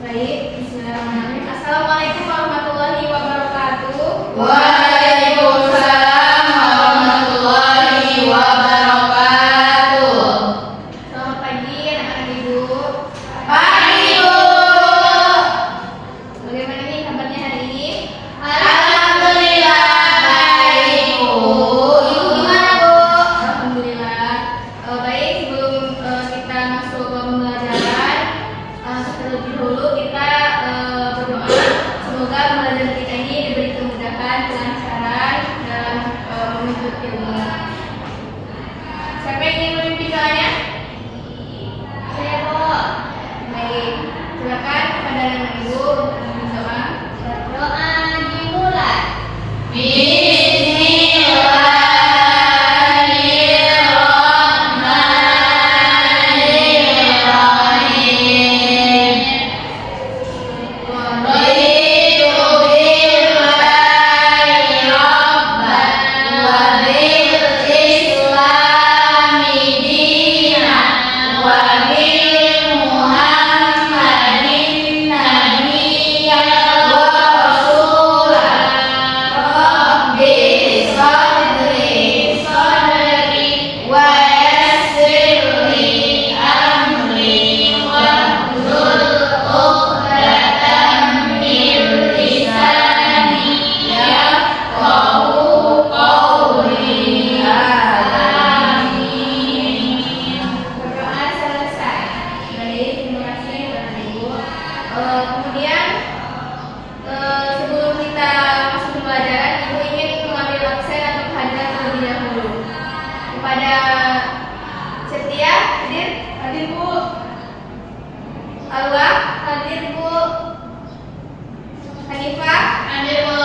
Baik, bismillahirrahmanirrahim. Assalamualaikum warahmatullahi wabarakatuh. Waalaikumsalam warahmatullahi wabarakatuh. Selamat pagi anak-anak ibu. Pagi Bu. Bagaimana nih kabarnya hari ini? Alhamdulillah baik Bu. Ibu gimana Bu? Alhamdulillah. Baik, sebelum kita masuk ke pembelajaran, terlebih dahulu kita berdoa semoga pembelajaran kita ini diberi kemudahan, kelancaran dalam menuntut ilmu. Siapa yang ingin memimpin doanya? Saya Bu. Baik, silakan kepada anak ibu memimpin doa. Doa dimulai. Berdoa selesai. Baik, terima kasih Bapak Ibu. Kemudian sebelum kita masuk ke pembelajaran, Ibu ingin mengambil absen atau kehadiran terlebih dahulu. Kepada Setia, hadir Bu. Alwa, hadir Bu. Hanifah, Hadir Bu.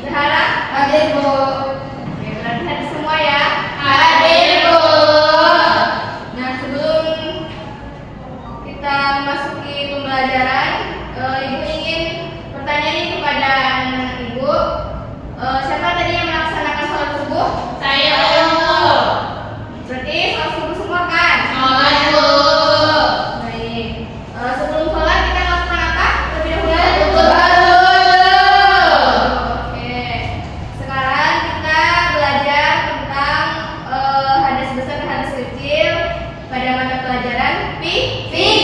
Zahara, Hadir Bu. Oke, berarti hadir semua ya. Hadir Bu. Nah, sebelum kita memasuki pembelajaran, Ibu ingin bertanya nih kepada anak Ibu, siapa tadi yang melaksanakan sholat subuh? Saya Bu. Berarti sholat subuh semua kan? Sholat Bu. Baik. Sebelum sholat kita lakukan apa? Terlebih dahulu. Oke. Sekarang kita belajar tentang hadas besar dan hadas kecil pada mata pelajaran fikih.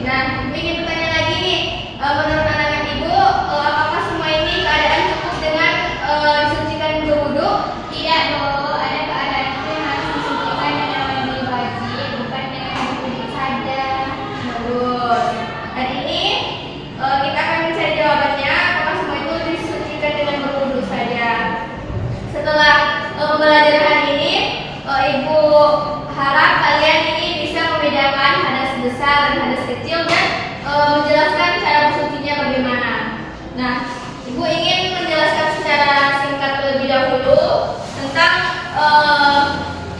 Nah, Ibu ingin bertanya lagi nih, menurut anak-anak Ibu, apakah semua ini keadaan cukup dengan disucikan berwudu? Tidak Bu, ada keadaan yang harus disucikan dan yang lebih wajib, bukan dengan wudhu saja. Bagus. Dan ini kita akan mencari jawabannya, apakah semua itu disucikan dengan berwudu saja. Setelah pembelajaran hari ini, Ibu harap kalian ini bisa membedakan hadas besar dan hadas kecil dan menjelaskan cara bersucinya bagaimana. Nah, Ibu ingin menjelaskan secara singkat terlebih dahulu tentang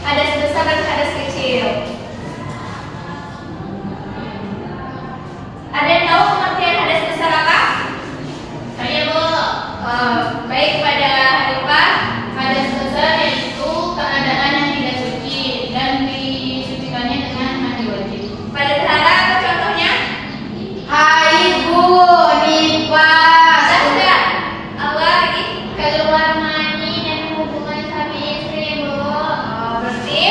hadas besar dan hadas kecil. Ada yang tahu pengertian hadas besar apa? Saya Bu. Baik, pada Hanifah. Hadas besar yaitu keadaan yang tidak suci dan disucikannya dengan mandi wajib. Pada Zahara apa contohnya? Haid Bu, nifas, Sudah. Apa lagi? keluar mani dan hubungan suami istri Bu. Berarti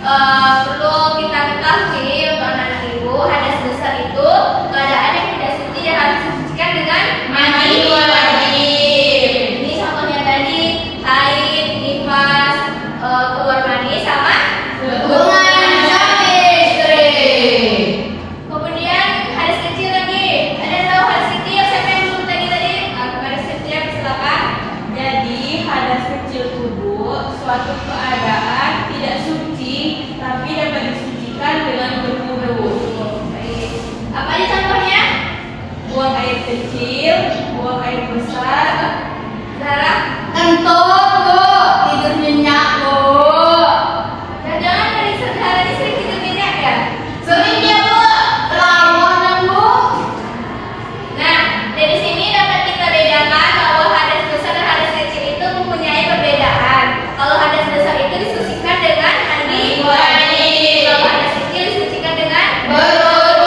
perlu kita ketahui untuk anak-anak ibu, hadas besar itu keadaan yang tidak suci dan harus disucikan dengan mandi wajib. Ini contohnya tadi haid, nifas, keluar mani sama Hubungan suami istri. Kemudian hadas kecil lagi. Ada yang tahu hadas kecil? Siapa yang belum tadi? Hadas kecil silakan. Jadi hadas kecil tubuh suatu keadaan tidak suci tapi dapat disucikan dengan berwudu. Baik. Apa aja contohnya? Buang air kecil, buang air besar, Zara? Kentut Bu, tidur nyenyak Bu. Jangan dari Zara ini sering tidur nyenyak ya? Sering ya Bu, lawanan Bu. Nah, dari sini dapat kita bedakan bahwa hadas besar dan hadas kecil itu mempunyai perbedaan. Kalau hadas besar itu disucikan dengan mandi wajib. Kalau hadas kecil disucikan dengan Berwudu.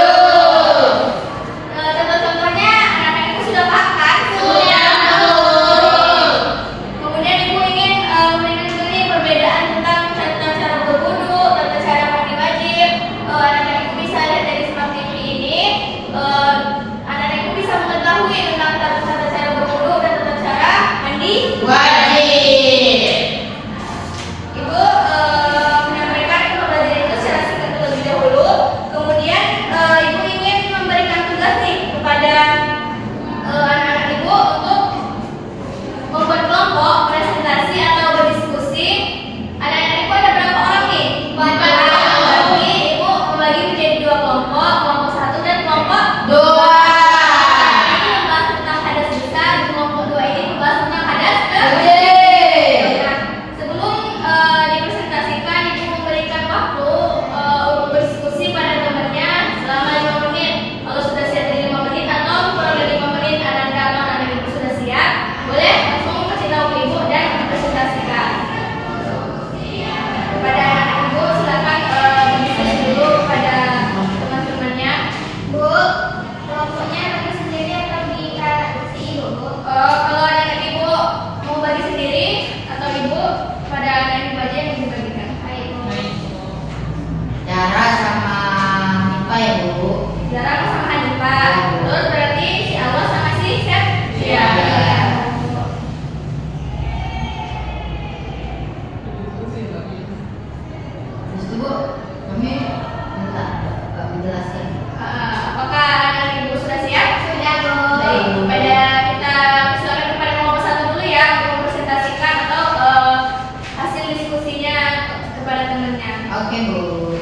Oke, Bu.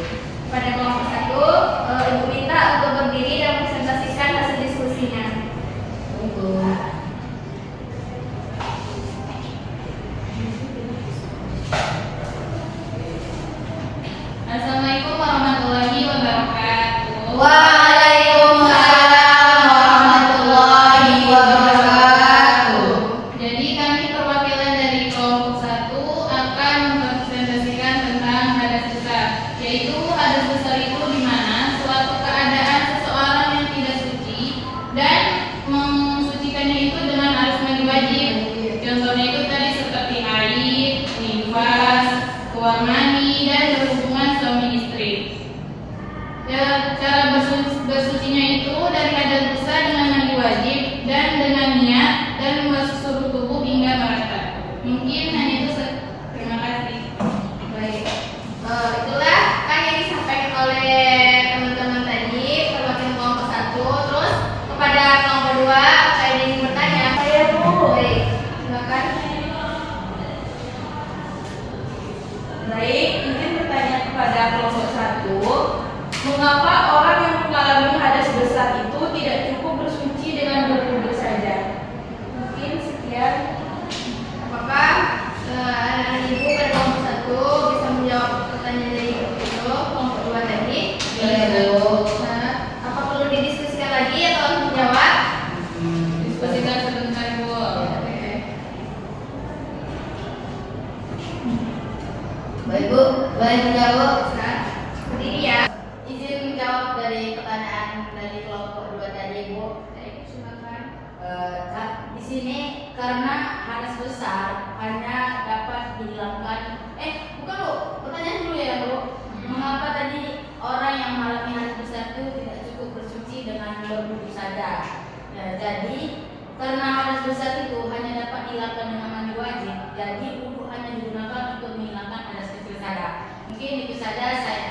Pada kelompok 1, Ibu minta untuk berdiri dan presentasikan hasil diskusinya. Tunggu. Assalamualaikum warahmatullahi wabarakatuh. Waalaikumsalam warahmatullahi wabarakatuh. Jadi kami perwakilan dari kelompok 1 akan mempresentasikan tentang hadas besar, yaitu hadas besar itu di mana suatu keadaan seseorang yang tidak suci dan mensucikannya itu dengan arus mandi wajib. Contohnya itu tadi seperti haid, nifas, keluar mani, dan berhubungan suami istri. Ya, cara bersucinya itu dari hadas besar dengan mandi wajib dan dengan niat dan membasuh seluruh tubuh hingga merata. Mungkin hanya itu. Terima kasih. Baik. Itulah kan yang disampaikan oleh teman-teman tadi perwakilan kelompok 1. Terus kepada kelompok 2, saya ingin bertanya. Saya, Bu. Baik, silakan. Baik, izin bertanya kepada kelompok 1, mengapa orang yang mengalami hadas besar itu tidak cukup bersuci dengan berwudu saja? Mungkin sekian. Apakah anak-anak ibu pada kelompok 1 bisa menjawab pertanyaan dari kelompok 2 tadi? Iya, Bu. Nah, apa perlu didiskusikan lagi atau langsung menjawab? Diskusikan sebentar, Bu. Oke. Baik Bu, boleh menjawab? Bisa. Seperti ini ya. Izin menjawab dari pertanyaan dari kelompok 2 tadi Bu. Baik, silakan. Di sini karena hadas besar hanya dapat dihilangkan. Bukan Bu, pertanyaan dulu ya Bu. Mengapa tadi orang yang mengalami hadas besar itu tidak cukup bersuci dengan berwudu saja? Ya, jadi karena hadas besar itu hanya dapat dihilangkan dengan mandi wajib, jadi wudu hanya digunakan untuk menghilangkan hadas kecil saja. Mungkin itu saja saya